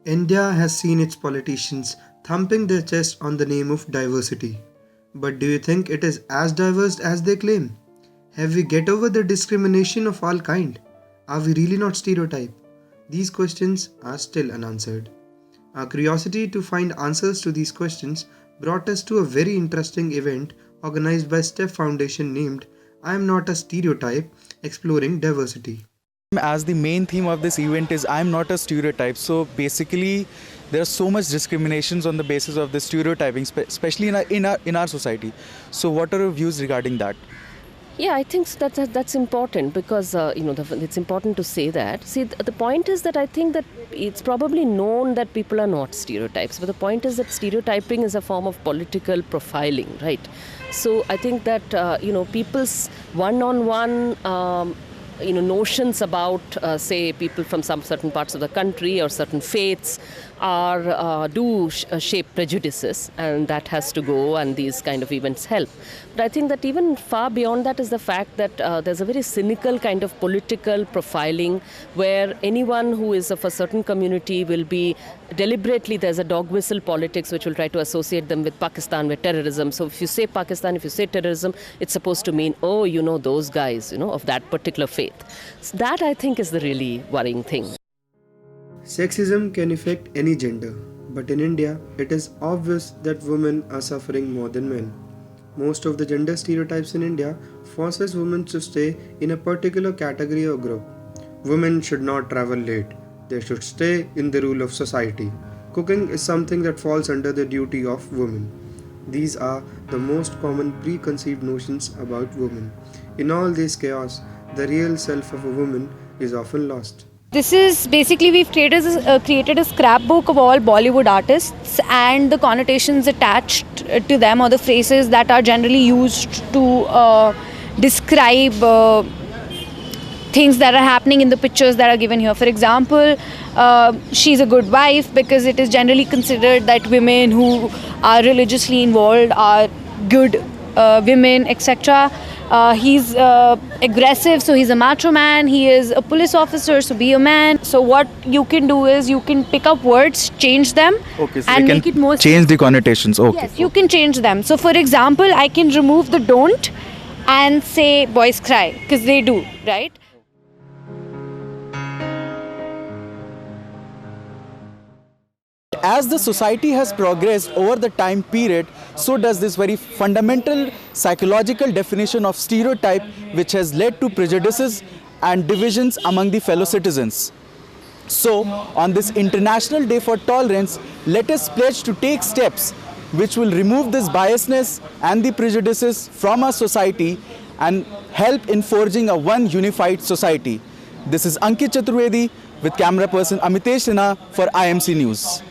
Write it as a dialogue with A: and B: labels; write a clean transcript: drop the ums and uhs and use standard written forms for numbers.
A: India has seen its politicians thumping their chest on the name of diversity. But do you think it is as diverse as they claim? Have we get over the discrimination of all kind? Are we really not stereotype? These questions are still unanswered. Our curiosity to find answers to these questions brought us to a very interesting event organized by STEP Foundation named I Am Not a Stereotype Exploring Diversity.
B: As the main theme of this event is I'm not a stereotype, so basically there's so much discriminations on the basis of the stereotyping, especially in our society. So what are your views regarding that?
C: Yeah, I think that's important because it's important to say that. See, the point is that I think that it's probably known that people are not stereotypes, but the point is that stereotyping is a form of political profiling, right? So I think that people's one-on-one notions about say people from some certain parts of the country or certain faiths do shape prejudices, and that has to go, and these kind of events help. But I think that even far beyond that is the fact that there's a very cynical kind of political profiling where anyone who is of a certain community will be deliberately, there's a dog whistle politics which will try to associate them with Pakistan, with terrorism. So if you say Pakistan, if you say terrorism, it's supposed to mean, oh, those guys, of that particular faith. So that I think is the really worrying thing.
A: Sexism can affect any gender, but in India, it is obvious that women are suffering more than men. Most of the gender stereotypes in India forces women to stay in a particular category or group. Women should not travel late. They should stay in the rule of society. Cooking is something that falls under the duty of women. These are the most common preconceived notions about women. In all this chaos, the real self of a woman is often lost.
D: This is basically we've created a scrapbook of all Bollywood artists and the connotations attached to them, or the phrases that are generally used to describe things that are happening in the pictures that are given here. For example, she's a good wife because it is generally considered that women who are religiously involved are good women, etc. He's aggressive, so he's a macho man. He is a police officer, so be a man. So what you can do is you can pick up words, change them,
B: Okay, so
D: and
B: we
D: make it
B: can
D: more
B: change the connotations. Okay.
D: Yes, you can change them. So for example, I can remove the don't and say boys cry, because they do, right?
B: As the society has progressed over the time period, so does this very fundamental psychological definition of stereotype, which has led to prejudices and divisions among the fellow citizens. So, on this International Day for Tolerance, let us pledge to take steps which will remove this biasness and the prejudices from our society and help in forging a one unified society. This is Ankit Chaturvedi with camera person Amitesh for IMC News.